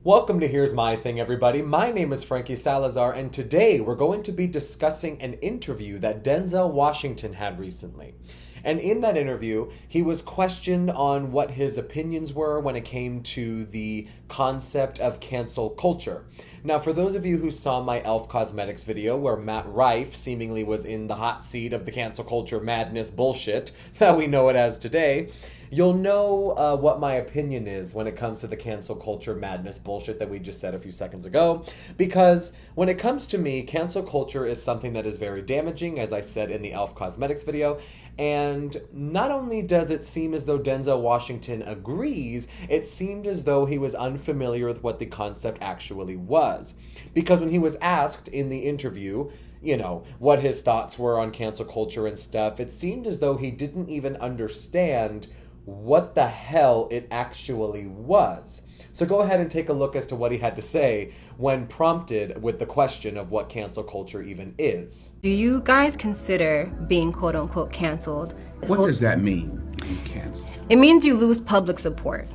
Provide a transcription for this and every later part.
Welcome to Here's My Thing, everybody. My name is Frankie Salazar, and today we're going to be discussing an interview that Denzel Washington had recently. And in that interview, he was questioned on what his opinions were when it came to the concept of cancel culture. Now, for those of you who saw my Elf Cosmetics video where Matt Rife seemingly was in the hot seat of the cancel culture madness bullshit that we know it as today, you'll know what my opinion is when it comes to the cancel culture madness bullshit that we just said a few seconds ago. Because when it comes to me, cancel culture is something that is very damaging, as I said in the Elf Cosmetics video. And not only does it seem as though Denzel Washington agrees, it seemed as though he was unfamiliar with what the concept actually was. Because when he was asked in the interview, what his thoughts were on cancel culture and stuff, it seemed as though he didn't even understand what the hell it actually was. So go ahead and take a look as to what he had to say when prompted with the question of what cancel culture even is. Do you guys consider being quote unquote canceled? What does that mean, being canceled? It means you lose public support.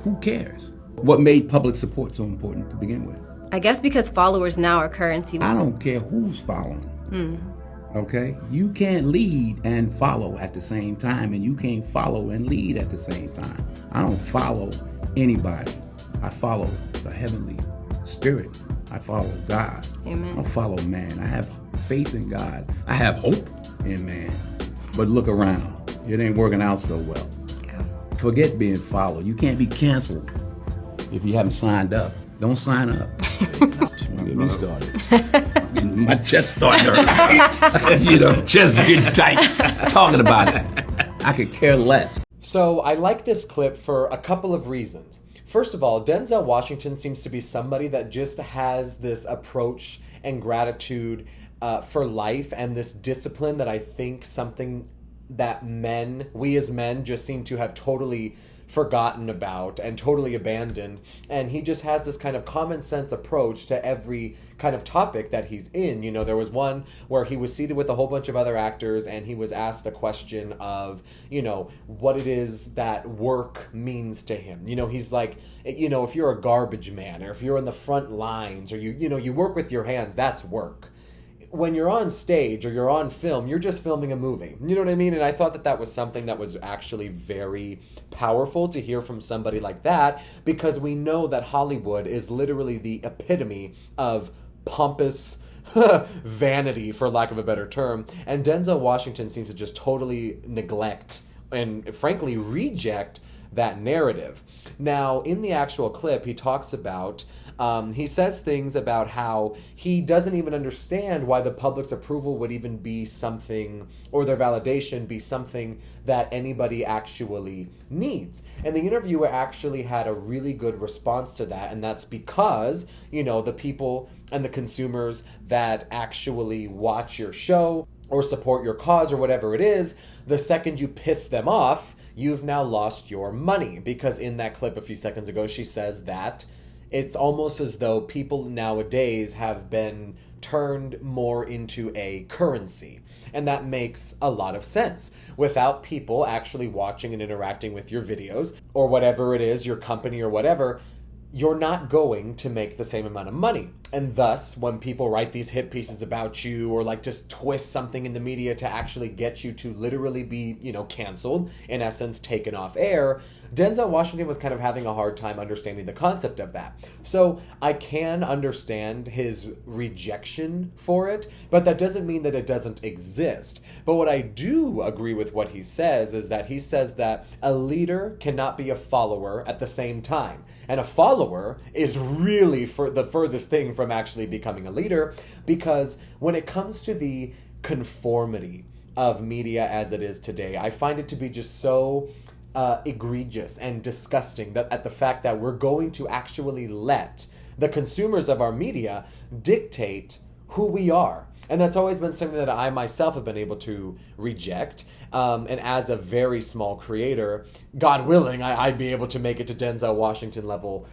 Who cares? What made public support so important to begin with? I guess because followers now are currency. I don't care who's following. Okay? You can't lead and follow at the same time, and you can't follow and lead at the same time. I don't follow anybody. I follow the heavenly spirit. I follow God. Amen. I don't follow man. I have faith in God. I have hope in man. But look around. It ain't working out so well. Yeah. Forget being followed. You can't be canceled if you haven't signed up. Don't sign up. Don't get me started. My chest started hurting. Chest getting tight. Talking about it. I could care less. So I like this clip for a couple of reasons. First of all, Denzel Washington seems to be somebody that just has this approach and gratitude for life and this discipline that I think something that we as men just seem to have totally forgotten about and totally abandoned. And he just has this kind of common sense approach to every kind of topic that he's in. There was one where he was seated with a whole bunch of other actors and he was asked the question of, what it is that work means to him. He's like, if you're a garbage man or if you're in the front lines or you work with your hands, that's work. When you're on stage or you're on film, you're just filming a movie. You know what I mean? And I thought that was something that was actually very powerful to hear from somebody like that, because we know that Hollywood is literally the epitome of pompous vanity, for lack of a better term. And Denzel Washington seems to just totally neglect and frankly reject that narrative. Now, in the actual clip, he talks about he says things about how he doesn't even understand why the public's approval would even be something, or their validation be something that anybody actually needs. And the interviewer actually had a really good response to that, and that's because, the people and the consumers that actually watch your show or support your cause or whatever it is, the second you piss them off, you've now lost your money. Because in that clip a few seconds ago, she says that it's almost as though people nowadays have been turned more into a currency. And that makes a lot of sense. Without people actually watching and interacting with your videos or whatever it is, your company or whatever, you're not going to make the same amount of money. And thus, when people write these hit pieces about you or like just twist something in the media to actually get you to literally be, canceled, in essence, taken off air, Denzel Washington was kind of having a hard time understanding the concept of that. So I can understand his rejection for it, but that doesn't mean that it doesn't exist. But what I do agree with what he says is that he says that a leader cannot be a follower at the same time. And a follower is really the furthest thing from actually becoming a leader, because when it comes to the conformity of media as it is today, I find it to be just so egregious and disgusting that at the fact that we're going to actually let the consumers of our media dictate who we are. And that's always been something that I myself have been able to reject. And as a very small creator, God willing, I'd be able to make it to Denzel Washington level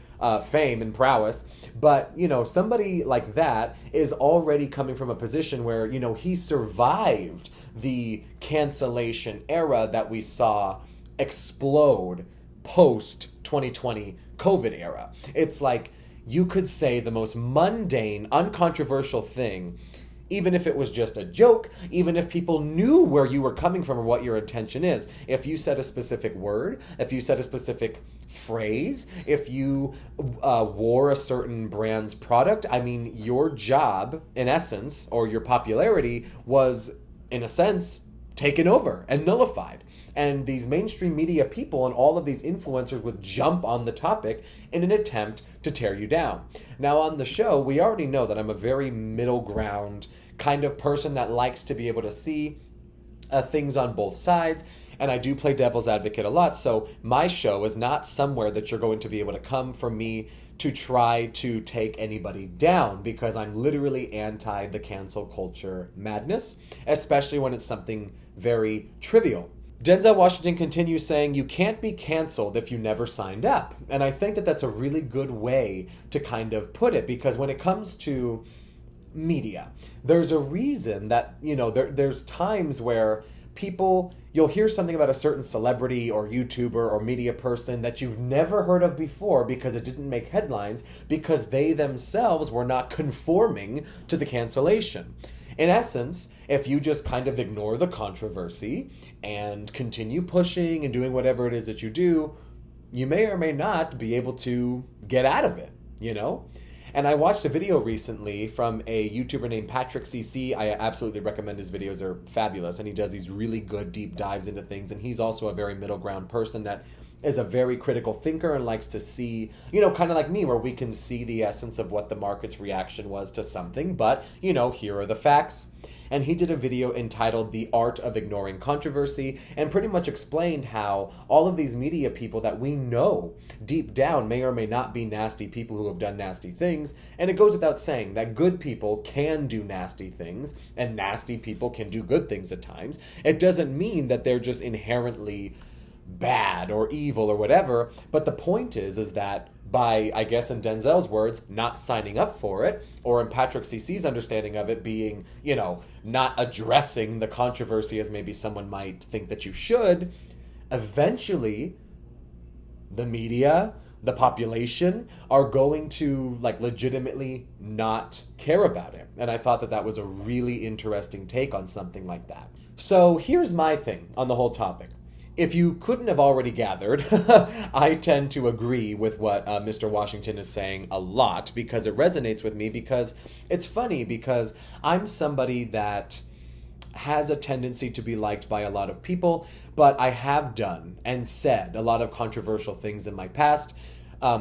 fame and prowess. But, somebody like that is already coming from a position where, he survived the cancellation era that we saw explode post 2020 COVID era. It's like you could say the most mundane, uncontroversial thing, even if it was just a joke, even if people knew where you were coming from or what your intention is. If you said a specific word, if you said a specific phrase, if you wore a certain brand's product, I mean, your job, in essence, or your popularity was, in a sense, taken over and nullified. And these mainstream media people and all of these influencers would jump on the topic in an attempt to tear you down. Now, on the show, we already know that I'm a very middle ground kind of person that likes to be able to see things on both sides. And I do play devil's advocate a lot. So my show is not somewhere that you're going to be able to come for me to try to take anybody down, because I'm literally anti the cancel culture madness, especially when it's something very trivial. Denzel Washington continues saying, you can't be canceled if you never signed up. And I think that that's a really good way to kind of put it, because when it comes to media, there's a reason that, you know, there's times where people, you'll hear something about a certain celebrity or YouTuber or media person that you've never heard of before because it didn't make headlines, because they themselves were not conforming to the cancellation. In essence, if you just kind of ignore the controversy and continue pushing and doing whatever it is that you do, you may or may not be able to get out of it, you know? And I watched a video recently from a YouTuber named Patrick CC. I absolutely recommend his videos. They're fabulous. And he does these really good deep dives into things. And he's also a very middle ground person that is a very critical thinker and likes to see, you know, kind of like me, where we can see the essence of what the market's reaction was to something. But, you know, here are the facts. And he did a video entitled The Art of Ignoring Controversy, and pretty much explained how all of these media people that we know deep down may or may not be nasty people who have done nasty things. And it goes without saying that good people can do nasty things, and nasty people can do good things at times. It doesn't mean that they're just inherently bad or evil or whatever, but the point is that by, I guess in Denzel's words, not signing up for it, or in Patrick CC's understanding of it being, you know, not addressing the controversy as maybe someone might think that you should, eventually the media, the population are going to like legitimately not care about it. And I thought that that was a really interesting take on something like that. So here's my thing on the whole topic. If you couldn't have already gathered, I tend to agree with what Mr. Washington is saying a lot, because it resonates with me, because it's funny, because I'm somebody that has a tendency to be liked by a lot of people, but I have done and said a lot of controversial things in my past,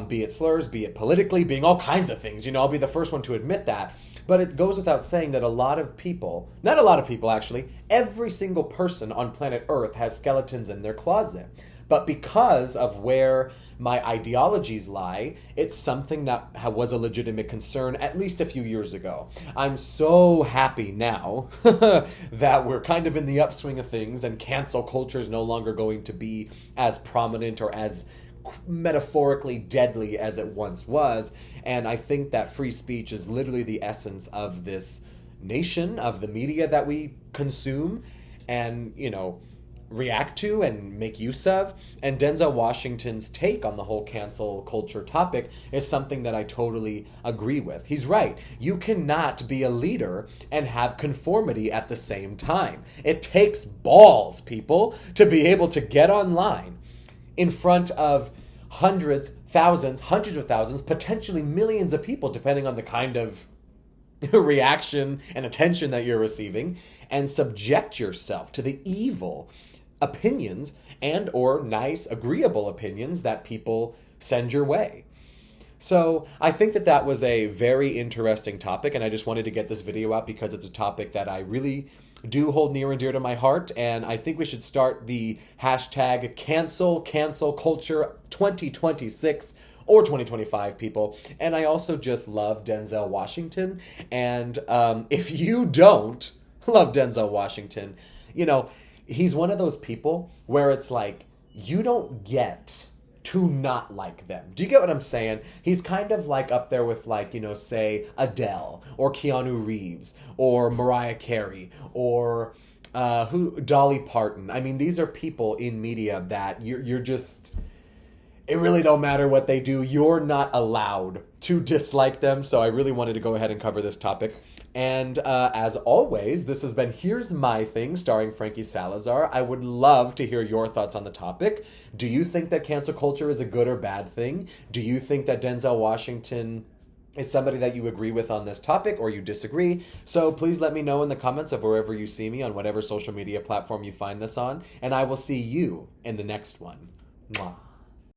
be it slurs, be it politically, being all kinds of things. You know, I'll be the first one to admit that. But it goes without saying that a lot of people, not a lot of people actually, every single person on planet Earth has skeletons in their closet. But because of where my ideologies lie, it's something that was a legitimate concern at least a few years ago. I'm so happy now that we're kind of in the upswing of things, and cancel culture is no longer going to be as prominent or as metaphorically deadly as it once was. And I think that free speech is literally the essence of this nation, of the media that we consume and, you know, react to and make use of. And Denzel Washington's take on the whole cancel culture topic is something that I totally agree with. He's right. You cannot be a leader and have conformity at the same time. It takes balls, people, to be able to get online in front of hundreds, thousands, hundreds of thousands, potentially millions of people, depending on the kind of reaction and attention that you're receiving, and subject yourself to the evil opinions and or nice, agreeable opinions that people send your way. So I think that that was a very interesting topic, and I just wanted to get this video out because it's a topic that I really do hold near and dear to my heart, and I think we should start the hashtag cancel culture 2026 or 2025, people. And I also just love Denzel Washington, and if you don't love Denzel Washington, you know, he's one of those people where it's like, you don't get to not like them. Do you get what I'm saying? He's kind of like up there with, like, you know, say Adele or Keanu Reeves or Mariah Carey or Dolly Parton. I mean, these are people in media that you're just, it really don't matter what they do. You're not allowed to dislike them. So I really wanted to go ahead and cover this topic. And as always, this has been Here's My Thing, starring Frankie Salazar. I would love to hear your thoughts on the topic. Do you think that cancel culture is a good or bad thing? Do you think that Denzel Washington is somebody that you agree with on this topic, or you disagree? So please let me know in the comments of wherever you see me on whatever social media platform you find this on. And I will see you in the next one. Mwah.